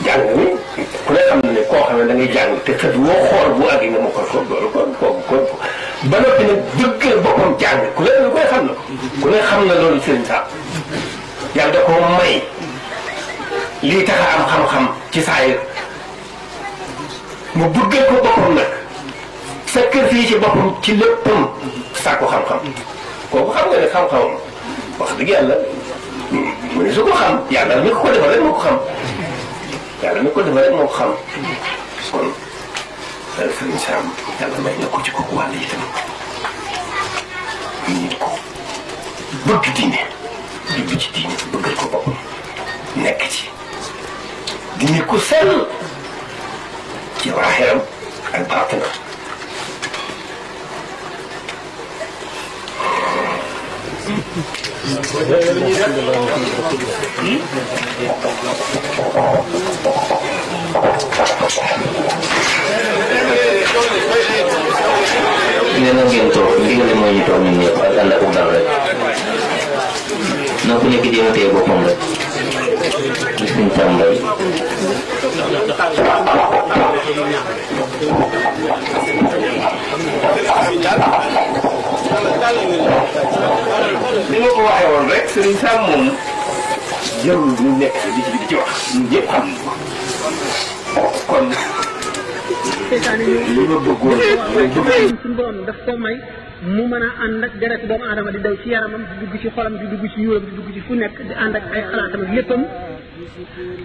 jàng mi ku ne xam ne koo xam ne da ngay jàng te xët woo xool bu àgg nga mokkal ko loolu kon ba noppi nag bëggal boppam jàng ku ne koy xam na ku ne xam na loolu Serigne Sam yàlla da ko may lii tax a am xam-xam ci saayir mu bëggal ko boppam nag sacrifice ci boppam ci léppam sàkku xam-xam kooku xam nga ne xam-xamam wax dëgg yàlla mu ne su ko xam yàlla mi ko defal rek moo ko xam yàlla mi ko defal rek moo ko xam kon Serigne Sam yàlla may na ko ci kooku wàll itam nit ko bëgg diine jublu ci diine bëggal ko boppam nekk ci di nit ku sell ci waaxiram ak baatinam nee na ngeen toog ndigal mooy ñu toog ñun ñëpp ak ànd ak dal rek na ku nekk jéem a téye boppam rek gis nañ tàmbali ni ma ko waxee woon rek Serigne Sam moom jarul ñu nekk di ci wax ñun ñëpp xam kon li ma bëggoon suñu borom daf ko may mu mën a ànd ak deret doomu aadama di daw ci yaramam di dugg ci xolam di dugg ci yuuram di dugg ci fu nekk di ànd ak ay xalaatam ak léppam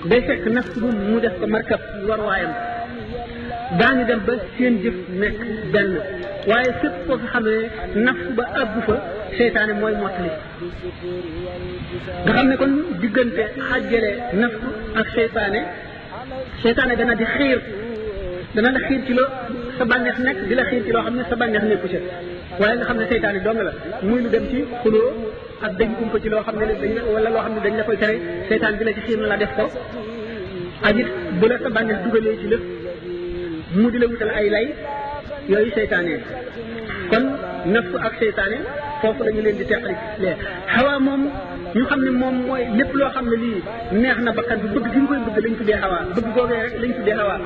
day fekk nafs bu mu def ko markab war waayam daañu dem ba seen jëf nekk benn waaye fépp foo fi xam ne nafs ba àggu fa seytaane mooy mottali nga xam ne kon diggante xàjjale nafs ak seytaane dana di xiir dana la xiir ci loo sa bànneex nekk di la xiir ci loo xam ne sa bànneex nekku ca waaye nga xam ne seytaane dong la muy lu dem ci xuloo ak dañ kumpa ci loo xam ne dañ wala loo xam ne dañ la koy tere seytaan bi la ci xiir na la def ko ak it bu la sa bànneex dugalee ci lépp mu di la wutal ay lay yooyu seytaane kon nafsu ak seytaane foofu la ñu leen di teqali lee xawaa moom ñu xam ne moom mooy lépp loo xam ne lii neex na bakkan bi bëgg gi ñu koy bëgg lañ tuddee xawaa bëgg googee rek lañ tuddee xawaa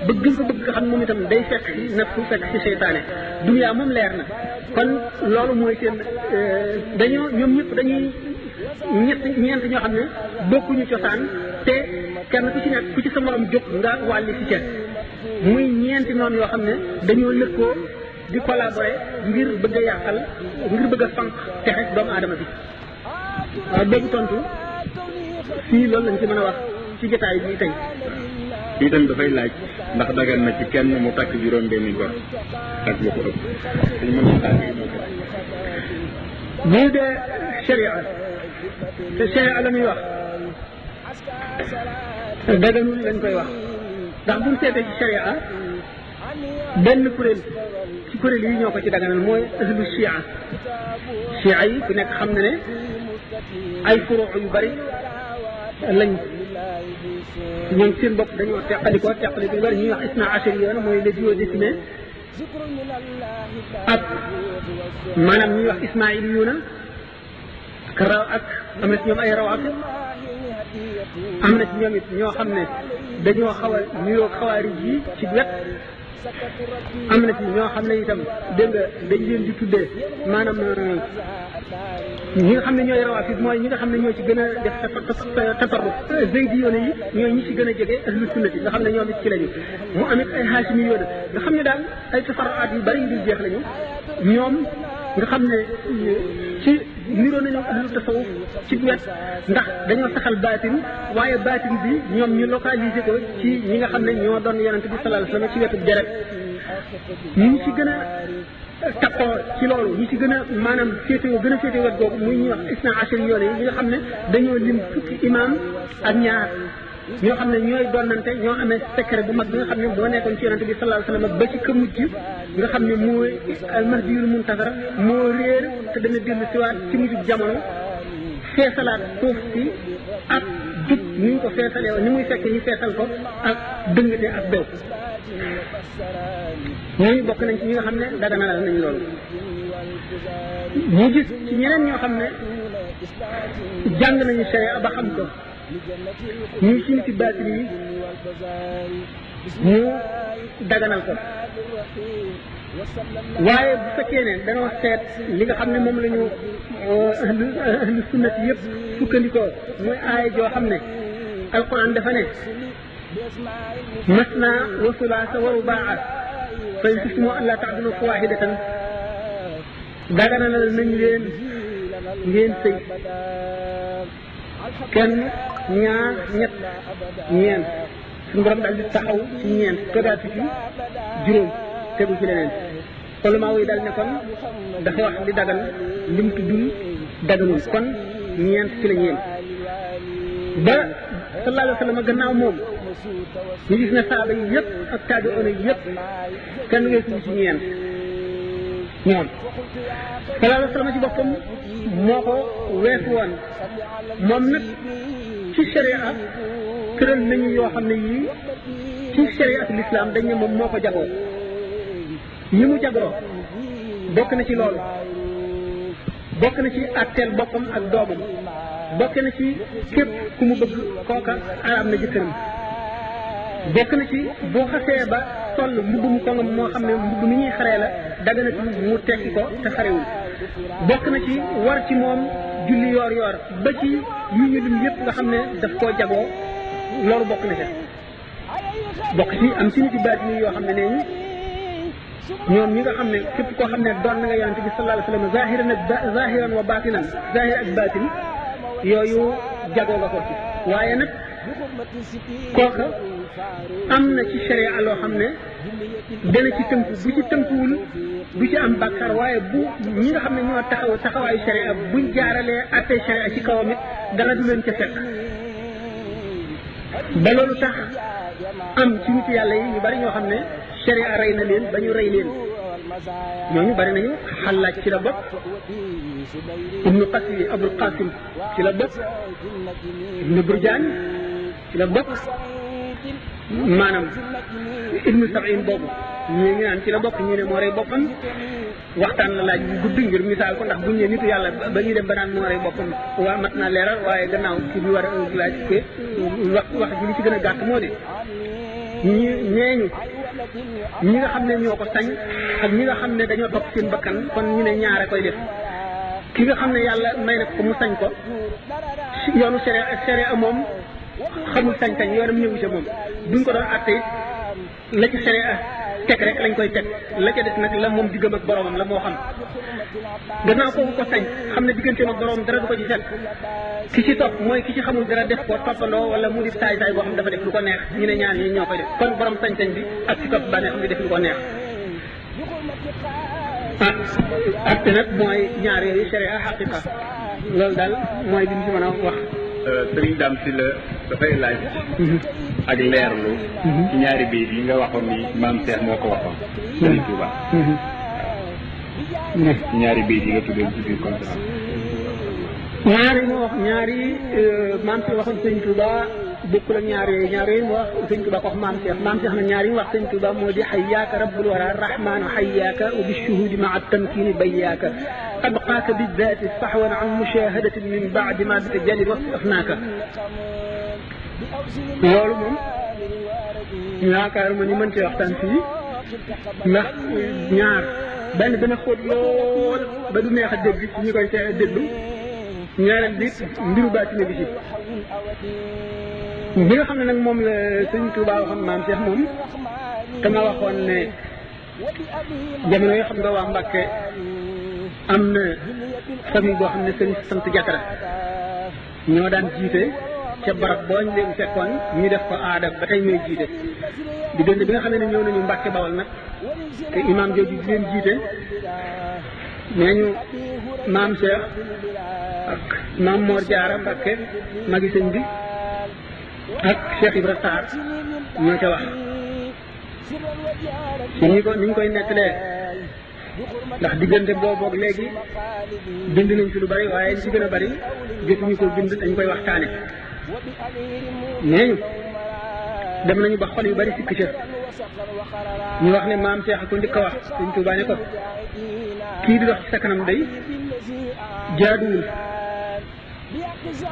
bëgg gi ñu ko bëgg nga xam ne moom itam day fekk ci nafsu fekk ci seytaane duniyaa moom leer na kon loolu mooy seen ñoom ñëpp dañuy ñeent ñoo xam ne bokkuñu cosaan te kenn ku ci nekk ku ci sa morom jóg nga wàlli ci ceeb muy ñeenti noonu yoo xam ne dañoo lëkkoo di collaborer ngir bëgg a yàqal ngir bëgg a fanq texe doomu aadama bi waaw boobu tontu fii loolu lañ ci mën a wax ci jotaay bi tey. fii tamit dafay laaj ndax dagan na ci kenn mu takk juróom-benni gor ak lu ko ëpp dañ mën a tàgg bii de sharia te sharia la muy wax daganul lañ koy wax ndax buñ seetee ci sharia benn kuréel ci kuréel yi ñoo ko ci daganal mooy ahlu chia yi ku nekk xam na ne ay furuu yu bari lañ ñoom seen bopp dañoo teqali yu bari ñuy wax isna achari yoon mooy les duodécimains ak maanaam ñuy wax ismaïl yuuna ak am na ci ñoom ay rawaafid am na ci ñoom it ñoo xam ne dañoo xaw a nuyoo xawaarij yi ci wet am na ci ñoo xam ne itam dégg nga dañ leen di tuddee maanaam ñi nga xam ne ñooy rawaafid mooy ñi nga xam ne ñoo ci gën a def tafarruf zaydi yoona yi ñooy ñi ci gën a jege ahlu sunnati nga xam ne ñoom it ci lañu mu amit ay haashimi yoona nga xam ne daal ay tafarruaat yu bari yu dul jeex lañu ñoom nga xam ne ci niroo nañu ahlu tasawuf ci wet ndax dañoo saxal baatin waaye baatin bi ñoom ñu localisé ko ci ñi nga xam ne ñoo doon yonent bi sallallahu alayhi wasallam ci wetu deret ñi ci gën a takkoo ci loolu ñi ci gën a maanaam féetewoo gën a féetewoo wet googu muy ñuy wax isna achari yoone yi ñi nga xam ne dañoo lim fukki imaam ak ñaar ñoo xam ne ñooy donnante ñoo amee secret bu mag bi nga xam ne boo nekkoon ci yonante bi sallallahu alayhi wasallam ba ci ka mujj nga xam ne mooy almahdiyul muntazar moo réer te dana dellu siwaat ci mujjub jamono feesalaat suuf si ak jub ni ñu ko feesalee woon ni muy fekk ñu feesal ko ak dëngate ak bew ñooñu bokk nañ ci ñi nga xam ne daganalal nañ loolu ñu gis ci ñeneen ñoo xam ne jàng nañu sharia ba xam ko ñuy ci niti baatin yi mu daganal ko waaye bu fekkee ne danoo seet li nga xam ne moom la ñu ahlu sunnati yëpp sukkandikoo muy aaya joo xam ne alquran dafa ne masna wa sulaasa wa rubaa fa in xiftum allaa ta'dilu fa waahidatan daganalal nañ leen ngeen sëy kenn ñaar ñett ñeent suñu borom daal di taxaw ci ñeent tegaat ci juróom tegu ci leneen ulamaa yi daal ne kon dafa wax li dagan lim tuddul daganul kon ñeent ci la ñeent ba sallallahu alayhi wa sallam gannaaw moom ñu gis ne saaba yi yëpp ak taabi'oona yi yëpp kenn weesu ci ñeent ñoom sallallahu alayhi wa sallam ci boppam moo ko weesu woon moom nag ci sharia tëral nañu yoo xam ne yii ci shariatu l'islam dañ ne moom moo ko jagoo ñi mu jagoo bokk na ci loolu bokk na ci atteel boppam ak doomam bokk na ci képp ku mu bëgg kooka araam na jëkkëram bokk na ci boo xasee ba toll mbubbum kongam moo xam ne mbubb mi ñuy xaree la dagana ci mu tekki ko te xarewul bokk na ci war ci moom julli yoor yoor ba ci yu ñu lim yëpp nga xam ne daf koo jagoo loolu bokk na ca bokk ci am ci nit yu baat yoo xam ne nee ñoom ñi nga xam ne képp koo xam ne doon na nga yonente bi sallallahu alayhi wa sallam zahiran wa batinan zahir ak batin yooyu jagoo nga ko ci waaye nag kooka am na ci sharia loo xam ne dana ci tënku bu ci tënkuwul du ci am bàkkaar waaye bu ñi nga xam ne ñoo taxawaayu sharia buñ jaaralee attee sharia ci kawam it dara du leen ca fekk ba loolu tax am ci nit yàlla yi ñu bari ñoo xam ne sharia rey na leen ba ñu rey leen ñooñu bari nañu Xallaaj ci la bokk ibnu Qasi Abul Qasim ci la bokk ibnu Burjaan ci la bokk maanaam ibnu Sab'in boobu ñii ngi naan ci la bokk ñu ne moo rey boppam waxtaan la laaj bu gudd ngir misaal ko ndax buñ ne nitu yàlla ba ñuy dem ba naan moo rey boppam waa mat naa leeral waaye gannaaw ci bi war a laaj ko wax ji li ci gën a gàtt moo di ñeeñu ñi nga xam ne ñoo ko sañ ak ñi nga xam ne dañoo topp seen bakkan kon ñu ne ñaare koy def ki nga xam ne yàlla may na ko mu sañ ko yoonu sharia moom xamul sañ-sañ yoonam ñëwu ca moom buñ ko doon àtte it la ci sharia teg rek lañ koy teg la ca des nag la moom diggam ak boromam la moo xam gannaaw kooku ko sañ xam ne digganteem ak boromam dara du ko ci fekk ki ci topp mooy ki ci xamul dara def ko toppandoo wala mu di saay-saay boo xam dafa def lu ko neex ñu ne ñaar ñi ñoo koy def kon borom sañ-sañ bi ak ci topp bànneex bi def lu ko neex ak te nag mooy ñaar yooyu sharia xaqiqa loolu daal mooy li ñu ci mën a wax. Sëriñ Dame Sylla dafay laaj. ak leerlu. ci ñaari bayt yi nga waxoon ni maam Cheikh moo ko waxoon. Sëriñ Touba. ci ñaari bayt yi nga tuddee ci biir conférence. ñaari moo wax ñaari maam Cheikh waxoon Sëriñ Touba bokkul ak ñaar yooyu mu wax Sëriñ Touba ko wax maam Cheikh na ñaar yi mu wax Sëriñ Touba moo di xayyaaka rabbul wara rahmaanu xayyaaka wa bi shuhudi maa tamkini bayyaaka abqaaka bi zaati saxwan an mushahadatin min baadi ma bi tajalli wasfi afnaaka loolu moom yaakaar ma ni mën cee waxtaan fii ndax ñaar benn dana xóot lool ba du neex a dégg ci ñi koy déglu ñaareel bi mbiru baatina bi ci bi nga xam ne nag moom la Sëñ Tuubaa waxoon maam Cheikh moom te ma waxoon ne jamono yoo xam nga waa Mbàkke am na famille boo xam ne sëñ sant Jatara ñoo daan jiite ca barab boo ñu leen fekkoon ñu def ko aada ba tey ñooy jiite diggante bi nga xam ne ñëw nañu Mbàkke Bawol nag te imaam jooju di leen jiite nee ñu maam Cheikh ak maam Mor Jaara Mbàkke magi sëñ bi ak Cheikh Ibra Sarr ñoo ca wax ni ñu koy nettalee ndax diggante booboog léegi bind nañ ci lu bari waaye li ci gën a bari jotuñu ko bind dañ koy waxtaane nee ñu dem nañu ba xol yu bari sikk ca ñu wax ne maam Cheikh ko njëkk a wax Sëñ Tuubaa ne ko kii di dox ci sa kanam day jaaduwul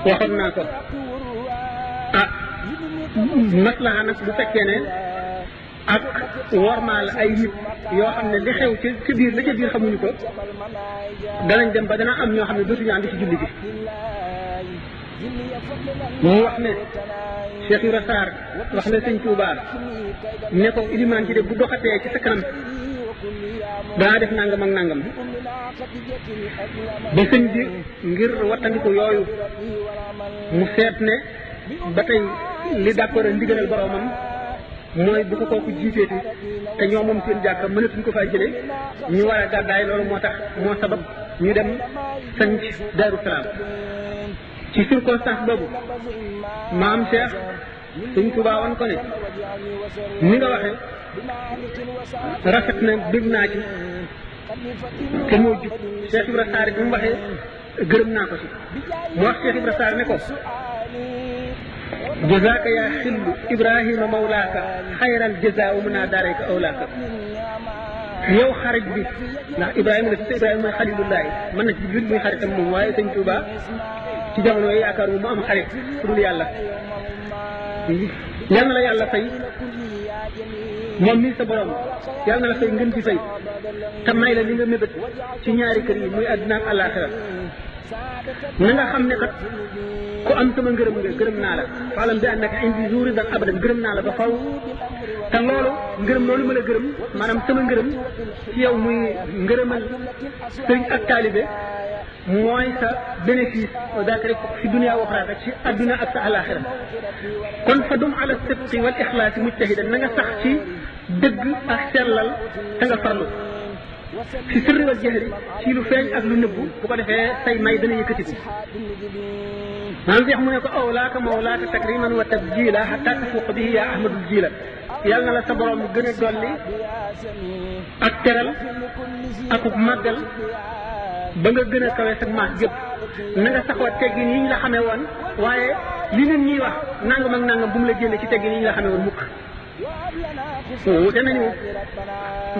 waxoon naa ko maslaha nag bu fekkee ne ak wormaal ay nit yoo xam ne li xew ca biir la ca biir xamuñu ko danañ dem ba dana am ñoo xam ne dootuñu ànd ci julli gi mu wax ne Cheikh Ibra Sarr wax ne sëñ Touba ne ko ilimaan ci de bu doxatee ci sa kanam danaa def nangam ak nangam ba sëñ bi ngir wattandiku yooyu mu seet ne ba tey li d'accord a ndigalal boromam mooy bu ko kooku jiiteeti te ñoo moom seen jàkka mënatuñ ko fay jëlee ñu war a gàddaay loolu moo tax moo sabab ñu dem sanc Daaru Salaam ci circonstance boobu maam Cheikh Sëñ Tuubaa wan ko ne ni nga waxee rafet na dégg naa ci te moo jub Cheikh Ibra Sarr bi mu waxee gërëm naa ko ci mu wax Cheikh Ibra Sarr ne ko jazaaka yaa xillu Ibrahima mawlaaka xayral jazaa wa munaa daarayka awlaaka yow xarit bi ndax Ibrahima la fi Ibrahima mooy xalilullaahi mën na ci jul muy xaritam moom waaye Sëñ Tuubaa ci jamono yi yaakaar mu am xarit pour dul yàlla yal na la yàlla fay moom mii sa borom yal na la fay ngeen ci fay te may la li nga mébét ci ñaari kër yi muy àddina ak àllaaxira na nga xam ne kat ku am sama ngërëm nga gërëm naa la faalam bi annaka indi jouri dan abadan gërëm naa la ba faw te loolu ngërëm loolu ma la gërëm maanaam sama ngërëm ci yow muy ngërëmal sëriñ ak taalibe mooy sa bénéfice daaka rek fi dunia waxraa rek ci adduna ak sa alaxira kon fa dum ala sidqi wal ixlaasi mujtahidan na nga sax ci dëgg ak sellal te nga farlu fi sirri wal jahri ci lu feeñ ak lu nëbbu bu ko defee say may dana yëkkatiku maanaam jeex mu ne ko awlaaka mawlaaka takriman wa tabjila hatta tafuuq bihi yaa ahmadul jila yàlla na la sa borom gën a dolli ak teral akub màggal ba nga gën a kawe sa maas gépp na nga saxoo teggin yi ñu la xamee woon waaye li nit ñiy wax nangam ak nangam bu mu la génne ci teggin yi ñu la xamee woon mukk wute nañu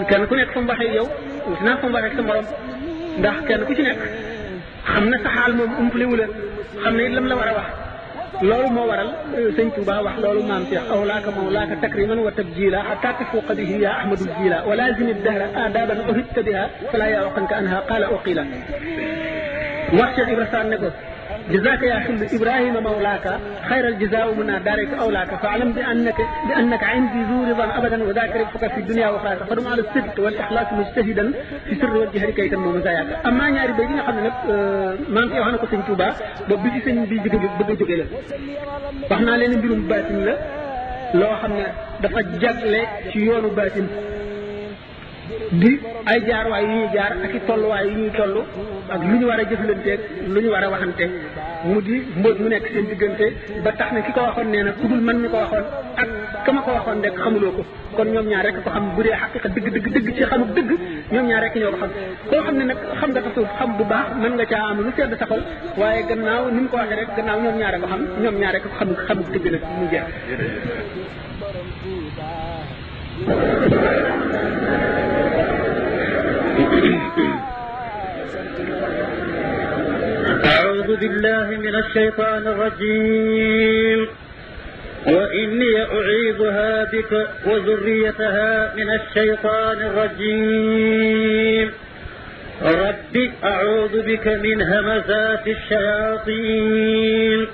kenn ku nekk fa mu waxee yow wute naa fa mu waxee sa morom ndax kenn ku ci nekk xam na sa xaal moom umpaliwu la xam ne it lam la war a wax loolu moo waral sëñ Touba wax loolu maam Cheikh awlaaka mawlaaka takriman wa tabjila hatta tafuuqa bihi ya ahmadul jila wa lazimi dahra adaban uhibta biha fala yawqanka anha qala uqila wax Cheikh Ibra Sarr ne ko jazaaka yaa xillu Ibrahima mawlaaka xayral jazaa wa munaa daarayka awlaaka fa alam bi annaka indi zu ridan abadan wa daaka ribxuka fi dunia wa axirata fa dum ala sidq wal ixlaas mujtahidan fi sirri wal jahri kay tan moom zayaaka amma ñaari bay yi nga xam ne nag maa ngi wax na ko sëñ Touba boobu bi ci sëñ bi bëgg a jóge la wax naa leen mbirum baatin la loo xam ne dafa jagle ci yoonu baatin di ay jaarwaay yu ñuy jaar ak i tolluwaay yu ñuy toll ak lu ñu war a jëflanteeg lu ñu war a waxante mu di mbóot mu nekk seen diggante ba tax na ki ko waxoon nee na ku dul man mi ko waxoon ak ka ma ko waxoon rek xamuloo ko kon ñoom ñaar rek ko xam bu dee xaqiqa dëgg ci xamul dëgg ñoom ñaar rek ñoo ko xam koo xam ne nag xam nga tasawuf xam bu baax mën nga caa am lu sedd sa xol waaye gannaaw ni mu ko waxee rek gannaaw ñoom ñaar ko xam ñoom ñaar rek ko xamul dëgg nag mu jeex أعوذ بالله من الشيطان الرجيم وإني أعيذها بك وذريتها من الشيطان الرجيم رب أعوذ بك من همزات الشياطين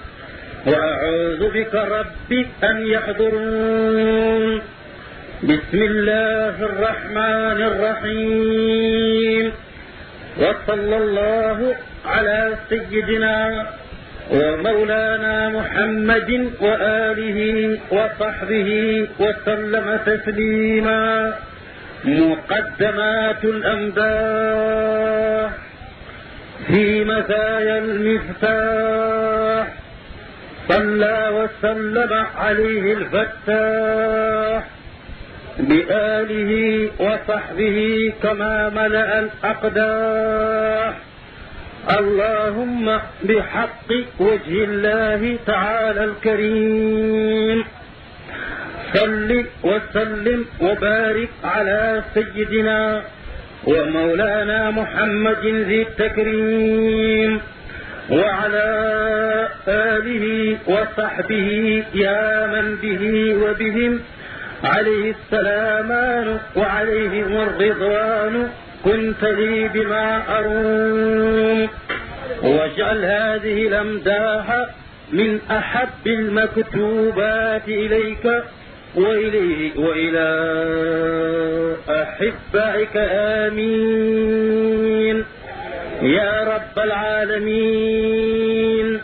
وأعوذ بك رب أن يحضرون بسم الله الرحمن الرحيم وصلى الله على سيدنا ومولانا محمد وآله وصحبه وسلم تسليما مقدمات الأنباء في مزايا المفتاح صلى وسلم عليه الفتاح بآله وصحبه كما ملأ الأقداح اللهم بحق وجه الله تعالى الكريم صل وسلم وبارك على سيدنا ومولانا محمد ذي التكريم وعلى آله وصحبه يا من به وبهم عليه السلامان وعليهم الرضوان كنت لي بما أروم. واجعل هذه الأمداح من أحب المكتوبات إليك وإلى أحبائك آمين يا رب العالمين.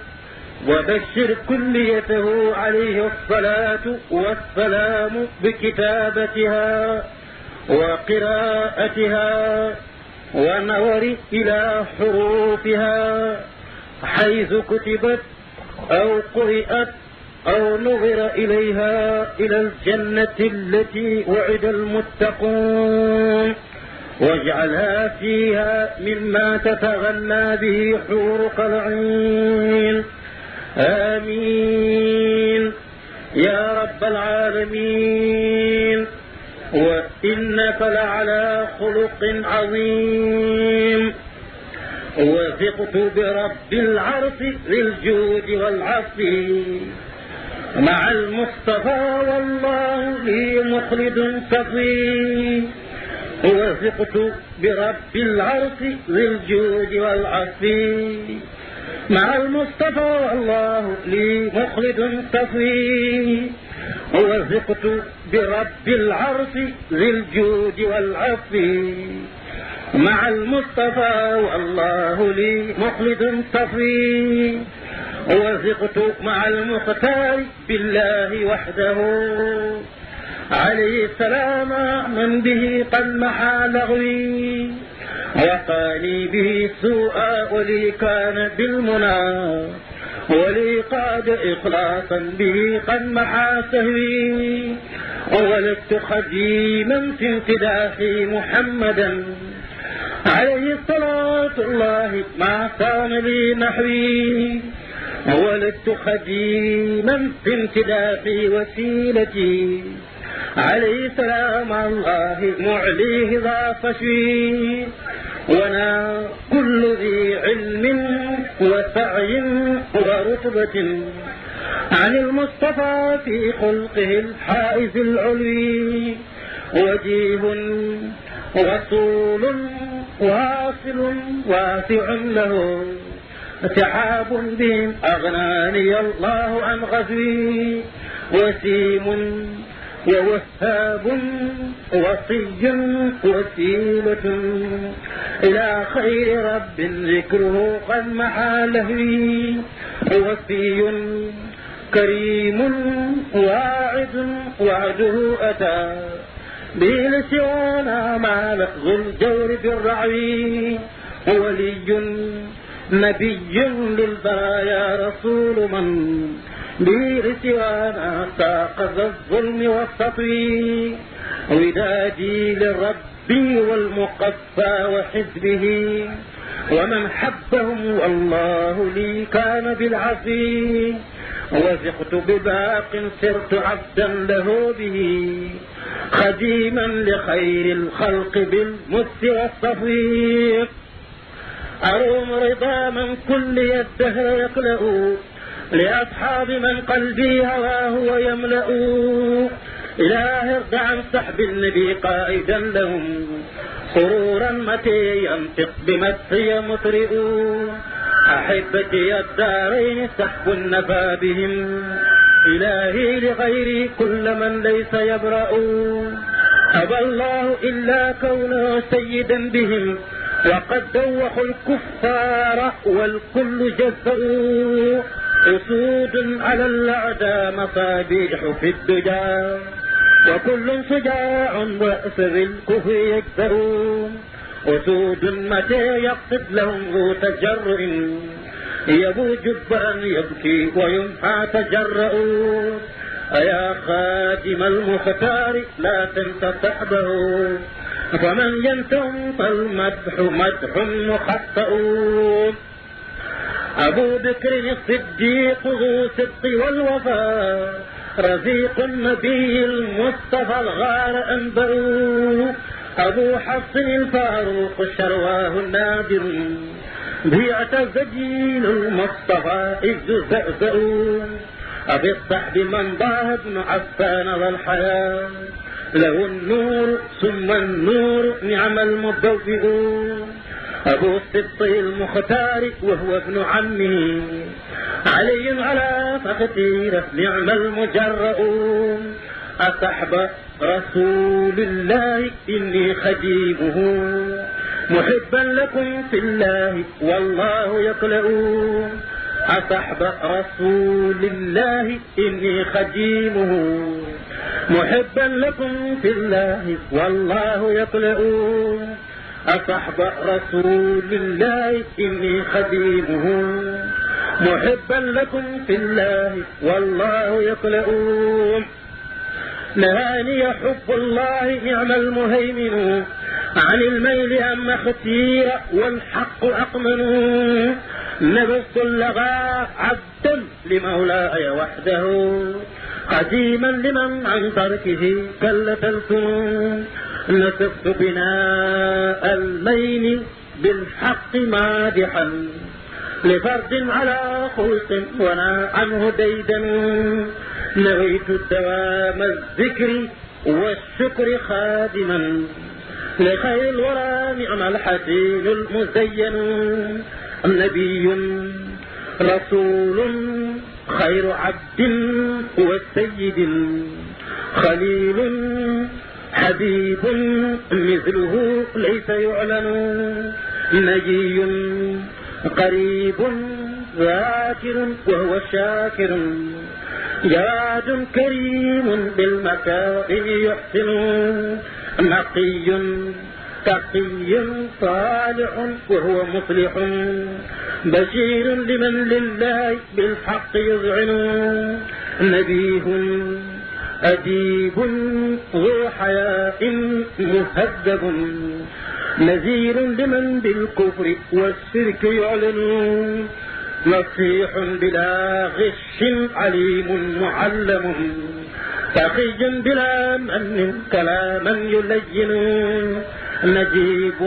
وبشر كليته عليه الصلاة والسلام بكتابتها وقراءتها والنظر إلى حروفها حيث كتبت أو قرئت أو نظر إليها إلى الجنة التي وعد المتقون. واجعلها فيها مما تتغنى به حورك العين آمين يا رب العالمين. وإنك لعلى خلق عظيم. وثقت برب العرش ذي الجود والعفو مع المصطفى والله لي مخلد صفي. وثقت برب العرش ذي الجود والعفو مع المصطفى والله لي مخلد صفي. وثقت برب العرش ذي الجود والعفو مع المصطفى والله لي مخلد صفي. وثقت مع المختار بالله وحده عليه السلام من به قد محى لغوي وقاني به سوءا ولي كان بالمنى ولي قاد إخلاصا به قد محى سهوي. ولدت خديما في امتداحي محمدا عليه الصلاة الله ما كان لي نحوي. ولدت خديما في امتداحي وسيلتي عليه سلام الله معليه ذا فشي. وانا كل ذي علم وسعي ورتبة عن المصطفى في خلقه الحائز العلوي. وجيه رسول واصل واسع له سحاب بهم أغناني الله عن غزوي. وسيم ووهاب وصي وسيلة إلى خير رب ذكره قد محى لهوي. وفي كريم واعد وعده أتى به لسوانا مع لفظ الجور بالرعوي. ولي نبي للبرايا رسول من به لسوانا ساق ذا الظلم والسطوي. ودادي للرب والمقفى وحزبه ومن حبهم والله لي كان بالعفي. وثقت بباق صرت عبدا له به خديما لخير الخلق بالمس والصفي. أروم رضا من كل الدهر يقلأ لأصحاب من قلبي هواه ويملأ. إله ارض عن سحب النبي قائدا لهم سرورا متى ينطق بمدحي مطرئ. أحبتي الدارين سحب النفى بهم إلهي لغيري كل من ليس يبرأ. أبى الله إلا كونه سيدا بهم وقد دوخوا الكفار والكل جزأوا. أسود على الأعداء مصابيح في الدجى وكل شجاع رأس بالكفر يكسرون. أسود متى يقصد لهم ذو تجرؤ يبو جبرا يبكي ويمحى تجرؤ. أيا خادم المختار لا تنس صحبه فمن ينتم فالمدح مدح مخطئ. أبو بكر الصديق ذو الصدق والوفاء رفيق النبي المصطفى الغار أنبأ. أبو حفص الفاروق شرواه النادر بيعت زجين المصطفى إذ زأزأوا أبي الصحب من ضاه ابن عفان ذا الحياة له النور ثم النور نعم المضوئ أبو السبط المختار وهو ابن عمه علي على فختيرة نعم المجرأ أصحب رسول الله إني خديمه محبا لكم في الله والله يقلأ أصحب رسول الله إني خديمه محبا لكم في الله والله يقلأ أصحب رسول الله إني خديمه محبا لكم في الله والله يقلأ نهاني حب الله نعم المهيمن عن الميل أما اختير والحق أقمن نبذت اللغى عبدا لمولاي وحده قديما لمن عن تركه كلت الكون نسفت بناء الميل بالحق مادحا لفرد على خلق ونا عنه ديدن نويت الدوام الذكر والشكر خادما لخير الورى نعم الحسين المزين نبي رسول خير عبد والسيد خليل حبيب مثله ليس يعلن نجي قريب ذاكر وهو شاكر جواد كريم بالمكارم يحسن نقي تقي صالح وهو مصلح بشير لمن لله بالحق يذعن نبيه أديب ذو حياء مهذب نذير لمن بالكفر والشرك يعلن نصيح بلا غش عليم معلم تقي بلا من كلاما يلين نجيب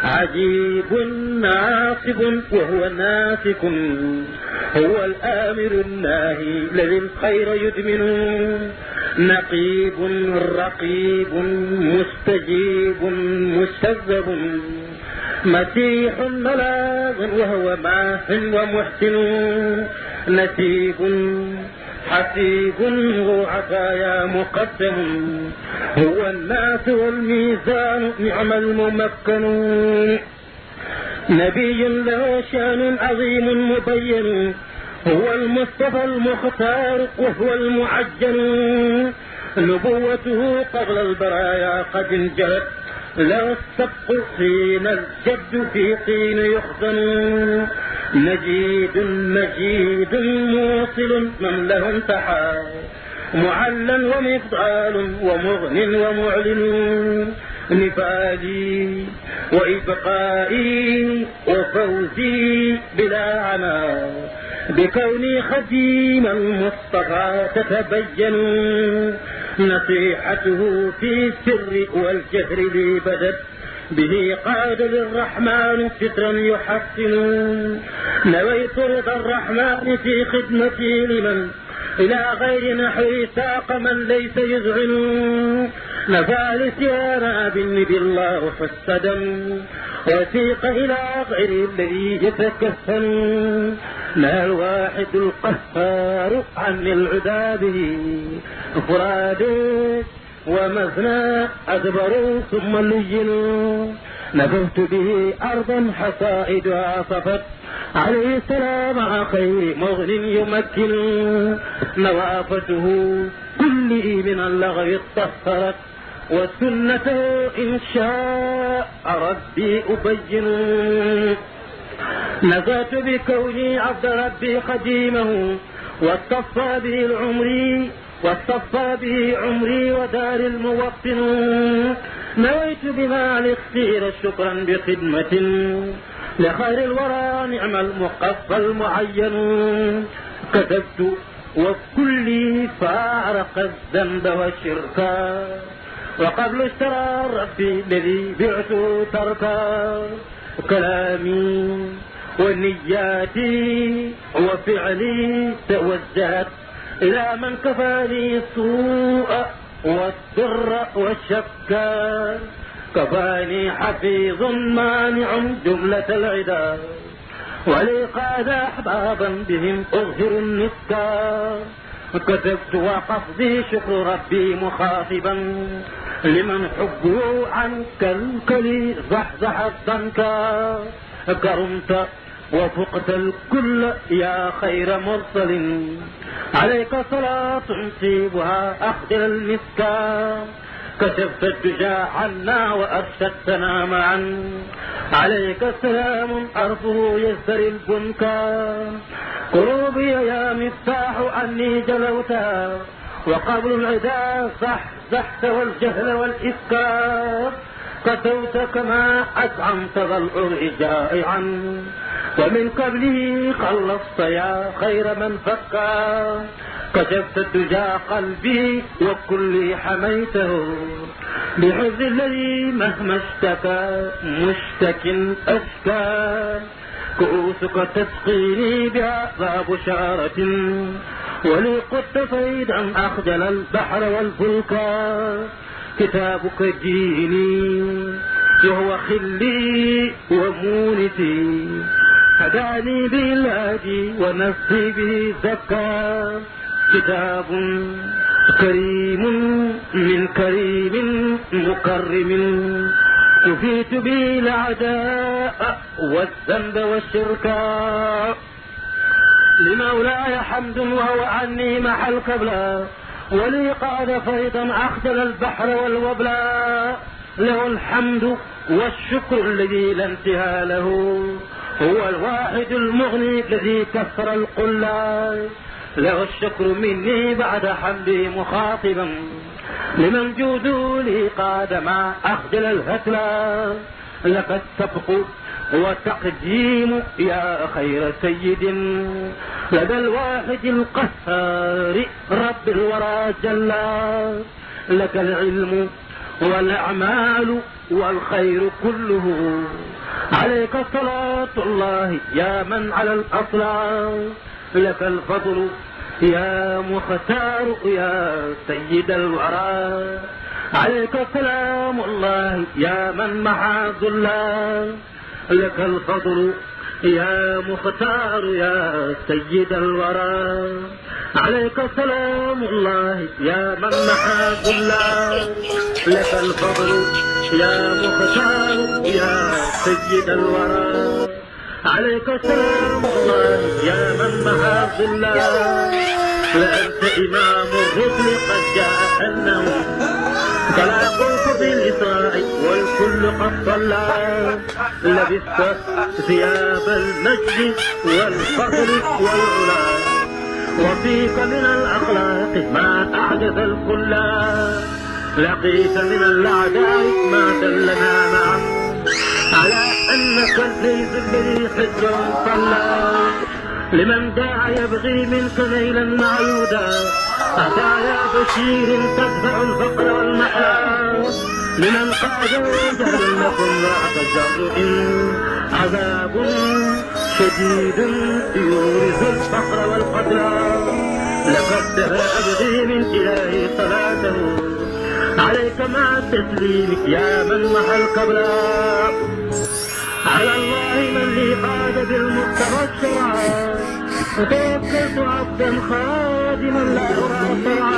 عجيب ناصب وهو ناسك هو الآمر الناهي الذي الخير يدمن نقيب رقيب مستجيب مستذب مسيح ملاذ وهو ماح ومحسن نسيب حسيب ذو عطايا مقدم هو الناس والميزان نعم الممكن نبي له شان عظيم مبين هو المصطفى المختار وهو المعجل نبوته قبل البرايا قد انجلت له السبق حين الجد في طين يخزن نجيد مجيد موصل من له انتحى معلا ومفضال ومغن ومعلن نفادي وإبقائي وفوزي بلا عنا بكوني خديم المصطفى تتبين نصيحته في السر والجهر لي بدت به قاد للرحمن سترا يحسن نويت رضا الرحمن في خدمتي لمن إلى غير نحوي ساق من ليس يذعن نفى لسيانا بالنبي الله حسدا وسيق إلى غير الذي يتكفن ما الواحد القهار عن العذاب فراد ومثنى أدبر ثم لين نبذت به أرضا حصائدها صفت عليه السلام مع خير مغن يمكن نوافته كله من اللغو اطهرت وسنته إن شاء ربي أبين نزات بكوني عبد ربي قديمه واصطفى به العمري واصطفى به عمري ودار الموطن نويت بما الاختير شكرا بخدمة لخير الورى نعم المقفى المعين كتبت وكلي فارق الذنب والشركا وقبل اشترى ربي الذي بعت تركا كلامي ونياتي وفعلي توجهت إلى من كفاني السوء والضر والشكا كفاني حفيظ مانع جملة العدا ولي قاد أحبابا بهم أظهر النسكا كتبت وقصدي شكر ربي مخاطبا لمن حبه عنك الكلي زحزح الضنكا كرمت وفقت الكل يا خير مرسل عليك صلاة تصيبها أخضر المسكا كشفت الدجى عنا وأرشدتنا معا عليك سلام أرفه يزدري البنكا قلوبي يا مفتاح عني جلوتها وقبل العدا زحزحت والجهل والإفكار كسوت كما أدعمت ذا العرء جائعا ومن قبله خلصت يا خير من فكا كشفت الدجى قلبي وكلي حميته بحفظ الذي مهما اشتكى مشتك أشكى كؤوسك تسقيني بها ذا بشارة ولي قدت فيدا أخجل البحر والفلكا كتابك ديني وهو خلي ومونتي هداني بالهادي ونفسي به زكى كتاب كريم من كريم مكرم كفيت به الأعداء والذنب والشركا لمولاي حمد وهو عني محل قبلا ولي قاد فيضا أخجل البحر والوبلا له الحمد والشكر الذي لا انتهى له هو الواحد المغني الذي كسر القلا له الشكر مني بعد حمدي مخاطبا لمن جوده لي قاد ما أخجل الهتلا لك السبق وتقديم يا خير سيد لدى الواحد القهار رب الورى جلا لك العلم والأعمال والخير كله عليك صلاة الله يا من على الأصلع لك الفضل يا مختار يا سيد الورى عليك سلام الله يا من محى الظلام لك الفضل يا مختار يا سيد الورى عليك سلام الله يا من محى الظلام لك الفضل يا مختار يا سيد الورى عليك سلام الله يا من محى الظلام لأنت إمام الرسل قد جاء النوم فلا خوف بالإسراء والكل قد صلى لبست ثياب المجد والفضل والعلا وفيك من الأخلاق ما أعجز الكل لقيت من الأعداء ما دلنا معا على أنك الليث الذي حجر صلى لمن داع يبغي منك نيلا مع الهدى أعطايا بشير تدفع الفقر والمحلا لمن قاد جهل لكم رأت الجر عذاب شديد يورث الفقر والقتلى لقد أبغي من إلهي صلاته عليك مع التسليم يا من محى القبلا على الله من لي قاد بالمصطفى الشرعا وتوكلت عبدا خادما لا أرى صرعا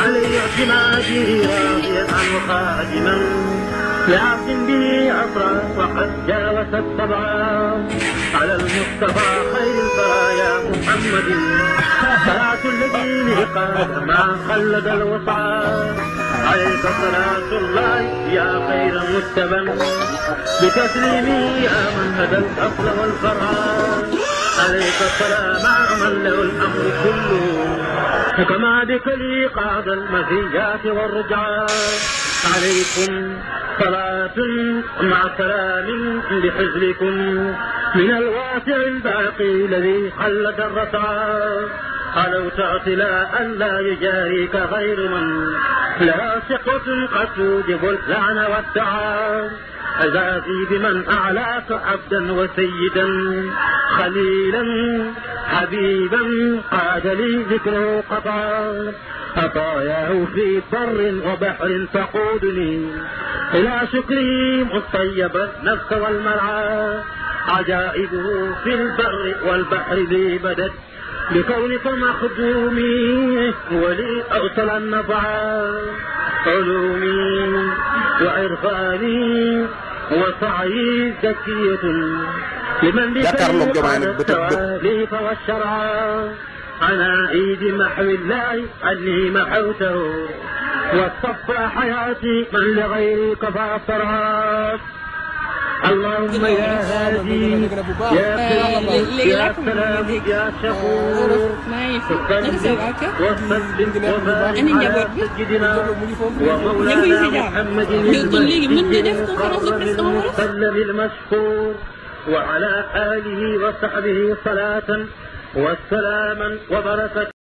علي اعتمادي راضيا عنه خادما لعبد به عصرا وقد جاوز السبعا على المصطفى خير البرايا محمد صلاة الذي لي قاد ما خلد الوسعا عليك صلاة الله يا خير متبا بتسليمي يا من هدى الأصل والفرع عليك السلام من له الأمر كله كما بك لي قاد المزيات والرجعات عليكم صلاة مع سلام بحزبكم من الواسع الباقي الذي خلد الرسعا علوت اعتلاء لا يجاريك غير من لا ثقة قد توجب اللعن والدعاء عزازي بمن أعلاك عبدا وسيدا خليلا حبيبا قاد لي ذكره قطعا عطاياه في بر وبحر تقودني إلى شكري مطيبا النفس والمرعى عجائبه في البر والبحر ذي بدت بكونك مخدومي ولي أوصل النفعا علومي وعرفاني وسعي زكية لمن بالتواليف والشرع على عيد محو الله عني محوته واصطفى حياتي من لغيري كفى صرعا اللهم يا هادي يا كريم يا سلام يا شكور وسلم وبارك على سيدنا ومولانا محمد المسلم المشكور وعلى آله وصحبه صلاة وسلاما وبركة